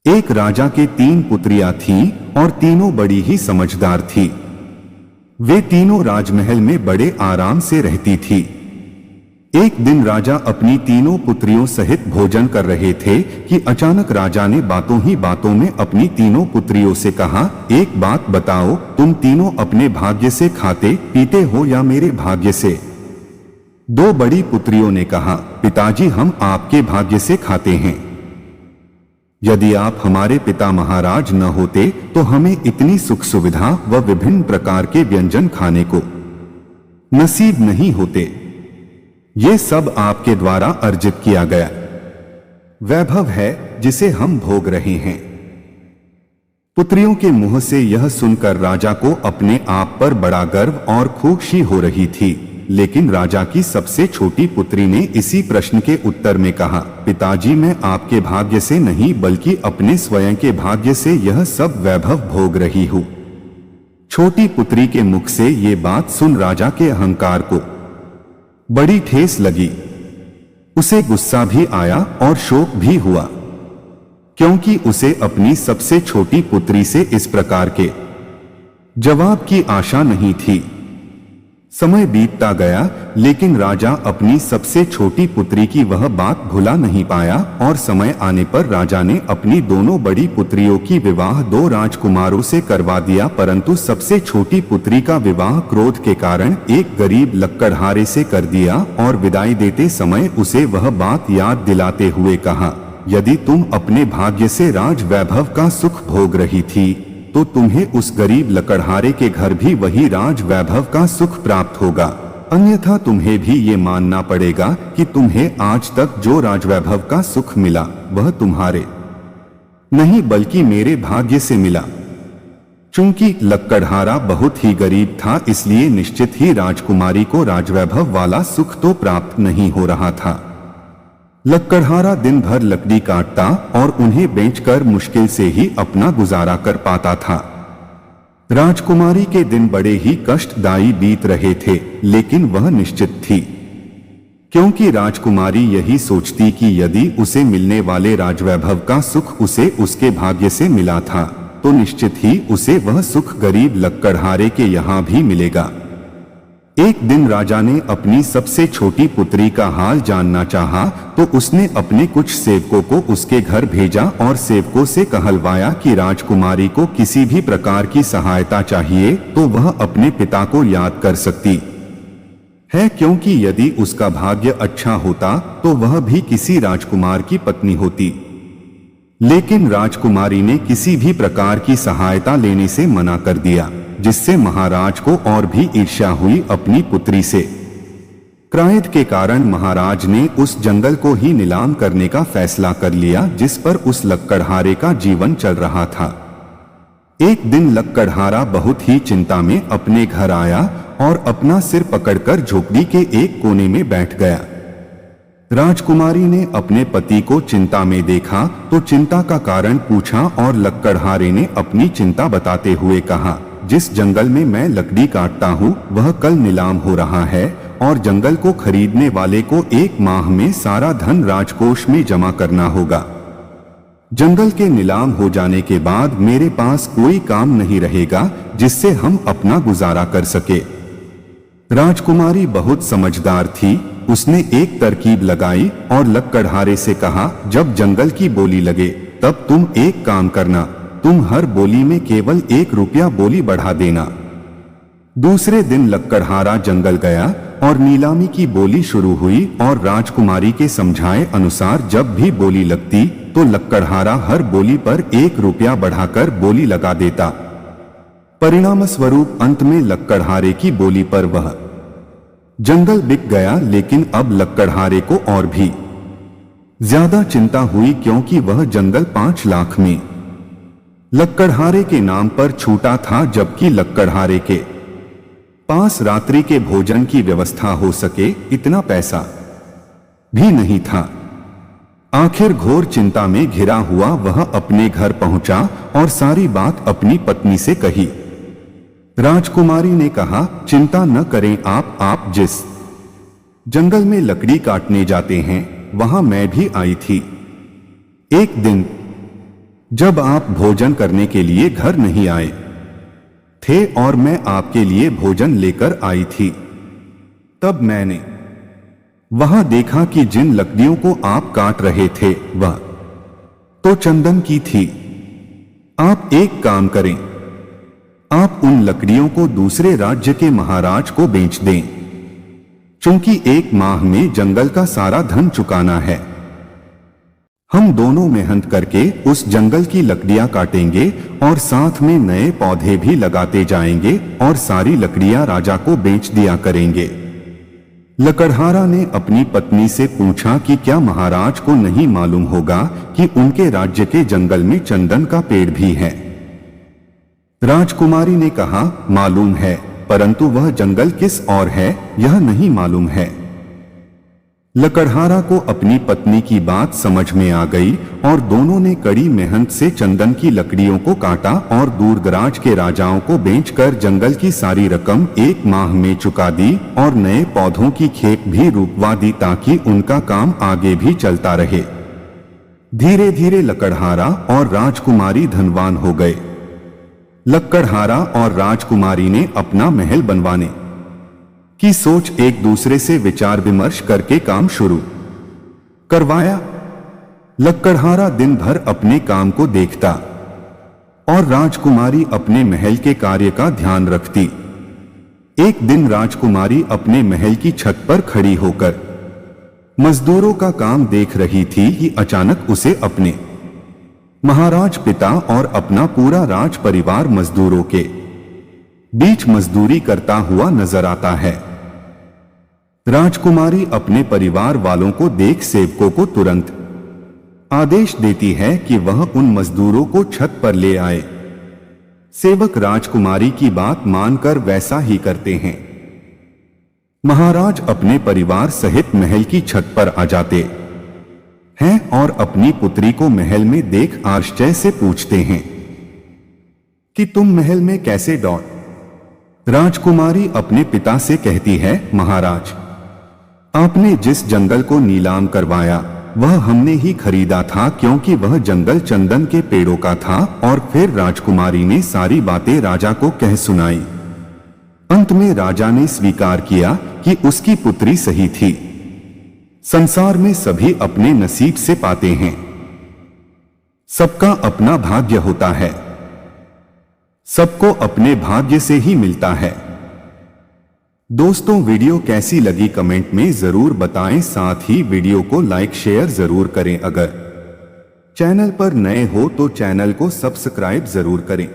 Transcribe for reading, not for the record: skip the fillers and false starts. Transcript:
एक राजा के 3 पुत्रियां थीं और तीनों बड़ी ही समझदार थीं। वे तीनों राजमहल में बड़े आराम से रहती थी। एक दिन राजा अपनी तीनों पुत्रियों सहित भोजन कर रहे थे कि अचानक राजा ने बातों ही बातों में अपनी तीनों पुत्रियों से कहा, एक बात बताओ, तुम तीनों अपने भाग्य से खाते पीते हो या मेरे भाग्य से? 2 बड़ी पुत्रियों ने कहा, पिताजी हम आपके भाग्य से खाते हैं। यदि आप हमारे पिता महाराज न होते तो हमें इतनी सुख सुविधा व विभिन्न प्रकार के व्यंजन खाने को नसीब नहीं होते। ये सब आपके द्वारा अर्जित किया गया वैभव है जिसे हम भोग रहे हैं। पुत्रियों के मुंह से यह सुनकर राजा को अपने आप पर बड़ा गर्व और खुशी हो रही थी, लेकिन राजा की सबसे छोटी पुत्री ने इसी प्रश्न के उत्तर में कहा, पिताजी मैं आपके भाग्य से नहीं बल्कि अपने स्वयं के भाग्य से यह सब वैभव भोग रही हूँ। छोटी पुत्री के मुख से ये बात सुन राजा के अहंकार को बड़ी ठेस लगी। उसे गुस्सा भी आया और शोक भी हुआ, क्योंकि उसे अपनी सबसे छोटी पुत्री से इस प्रकार के जवाब की आशा नहीं थी। समय बीतता गया, लेकिन राजा अपनी सबसे छोटी पुत्री की वह बात भुला नहीं पाया और समय आने पर राजा ने अपनी दोनों बड़ी पुत्रियों की विवाह 2 राजकुमारों से करवा दिया, परंतु सबसे छोटी पुत्री का विवाह क्रोध के कारण एक गरीब लक्कड़हारे से कर दिया और विदाई देते समय उसे वह बात याद दिलाते हुए कहा, यदि तुम अपने भाग्य से राज वैभव का सुख भोग रही थी तो तुम्हें उस गरीब लकड़हारे के घर भी वही राज वैभव का सुख प्राप्त होगा, अन्यथा तुम्हें भी ये मानना पड़ेगा कि तुम्हें आज तक जो राजवैभव का सुख मिला वह तुम्हारे नहीं बल्कि मेरे भाग्य से मिला। चूंकि लक्कड़हारा बहुत ही गरीब था, इसलिए निश्चित ही राजकुमारी को राजवैभव वाला सुख तो प्राप्त नहीं हो रहा था। लक्कड़हारा दिन भर लकड़ी काटता और उन्हें बेचकर मुश्किल से ही अपना गुजारा कर पाता था। राजकुमारी के दिन बड़े ही कष्टदायी बीत रहे थे, लेकिन वह निश्चित थी, क्योंकि राजकुमारी यही सोचती कि यदि उसे मिलने वाले राजवैभव का सुख उसे उसके भाग्य से मिला था तो निश्चित ही उसे वह सुख गरीब लक्कड़हारे के यहाँ भी मिलेगा। एक दिन राजा ने अपनी सबसे छोटी पुत्री का हाल जानना चाहा तो उसने अपने कुछ सेवकों को उसके घर भेजा और सेवकों से कहलवाया कि राजकुमारी को किसी भी प्रकार की सहायता चाहिए तो वह अपने पिता को याद कर सकती है, क्योंकि यदि उसका भाग्य अच्छा होता तो वह भी किसी राजकुमार की पत्नी होती। लेकिन राजकुमारी ने किसी भी प्रकार की सहायता लेने से मना कर दिया, जिससे महाराज को और भी ईर्ष्या हुई अपनी पुत्री से। क्रोध के कारण महाराज ने उस जंगल को ही नीलाम करने का फैसला कर लिया जिस पर उस लक्कड़हारे का जीवन चल रहा था। एक दिन लक्कड़हारा बहुत ही चिंता में अपने घर आया और अपना सिर पकड़कर झोपड़ी के एक कोने में बैठ गया। राजकुमारी ने अपने पति को चिंता में देखा तो चिंता का कारण पूछा और लक्कड़हारे ने अपनी चिंता बताते हुए कहा, जिस जंगल में मैं लकड़ी काटता हूँ वह कल नीलाम हो रहा है और जंगल को खरीदने वाले को 1 माह में सारा धन राजकोष में जमा करना होगा। जंगल के नीलाम हो जाने के बाद मेरे पास कोई काम नहीं रहेगा जिससे हम अपना गुजारा कर सके। राजकुमारी बहुत समझदार थी, उसने एक तरकीब लगाई और लक्कड़हारे से कहा, जब जंगल की बोली लगे तब तुम एक काम करना, तुम हर बोली में केवल 1 रुपया बोली बढ़ा देना। दूसरे दिन लक्कड़हारा जंगल गया और नीलामी की बोली शुरू हुई और राजकुमारी के समझाए अनुसार जब भी बोली लगती तो लक्कड़हारा हर बोली पर 1 रुपया बढ़ाकर बोली लगा देता। परिणाम स्वरूप अंत में लक्कड़हारे की बोली पर वह जंगल बिक गया, लेकिन अब लक्कड़हारे को और भी ज्यादा चिंता हुई क्योंकि वह जंगल 5 लाख में लक्कड़हारे के नाम पर छूटा था, जबकि लक्कड़हारे के पास रात्रि के भोजन की व्यवस्था हो सके इतना पैसा भी नहीं था। आखिर घोर चिंता में घिरा हुआ वह अपने घर पहुंचा और सारी बात अपनी पत्नी से कही। राजकुमारी ने कहा, चिंता न करें आप जिस जंगल में लकड़ी काटने जाते हैं वहां मैं भी आई थी। एक दिन जब आप भोजन करने के लिए घर नहीं आए थे और मैं आपके लिए भोजन लेकर आई थी, तब मैंने वहां देखा कि जिन लकड़ियों को आप काट रहे थे वह तो चंदन की थी। आप एक काम करें, आप उन लकड़ियों को दूसरे राज्य के महाराज को बेच दें, क्योंकि 1 माह में जंगल का सारा धन चुकाना है। हम दोनों मेहनत करके उस जंगल की लकड़ियां काटेंगे और साथ में नए पौधे भी लगाते जाएंगे और सारी लकड़ियां राजा को बेच दिया करेंगे। लकड़हारा ने अपनी पत्नी से पूछा कि क्या महाराज को नहीं मालूम होगा कि उनके राज्य के जंगल में चंदन का पेड़ भी है। राजकुमारी ने कहा, मालूम है, परंतु वह जंगल किस ओर है यह नहीं मालूम है। लकड़हारा को अपनी पत्नी की बात समझ में आ गई और दोनों ने कड़ी मेहनत से चंदन की लकड़ियों को काटा और दूर दराज के राजाओं को बेचकर जंगल की सारी रकम 1 माह में चुका दी और नए पौधों की खेप भी रुकवा दी ताकि उनका काम आगे भी चलता रहे। धीरे धीरे लकड़हारा और राजकुमारी धनवान हो गए। लकड़हारा और राजकुमारी ने अपना महल बनवाने की सोच एक दूसरे से विचार विमर्श करके काम शुरू करवाया। लकड़हारा दिन भर अपने काम को देखता और राजकुमारी अपने महल के कार्य का ध्यान रखती। एक दिन राजकुमारी अपने महल की छत पर खड़ी होकर मजदूरों का काम देख रही थी कि अचानक उसे अपने महाराज पिता और अपना पूरा राज परिवार मजदूरों के बीच मजदूरी करता हुआ नजर आता है। राजकुमारी अपने परिवार वालों को देख सेवकों को तुरंत आदेश देती है कि वह उन मजदूरों को छत पर ले आए। सेवक राजकुमारी की बात मानकर वैसा ही करते हैं। महाराज अपने परिवार सहित महल की छत पर आ जाते हैं और अपनी पुत्री को महल में देख आश्चर्य से पूछते हैं कि तुम महल में कैसे दौड़। राजकुमारी अपने पिता से कहती है, महाराज, आपने जिस जंगल को नीलाम करवाया वह हमने ही खरीदा था क्योंकि वह जंगल चंदन के पेड़ों का था। और फिर राजकुमारी ने सारी बातें राजा को कह सुनाई। अंत में राजा ने स्वीकार किया कि उसकी पुत्री सही थी। संसार में सभी अपने नसीब से पाते हैं, सबका अपना भाग्य होता है, सबको अपने भाग्य से ही मिलता है। दोस्तों, वीडियो कैसी लगी कमेंट में जरूर बताएं। साथ ही वीडियो को लाइक शेयर जरूर करें। अगर चैनल पर नए हो तो चैनल को सब्सक्राइब जरूर करें।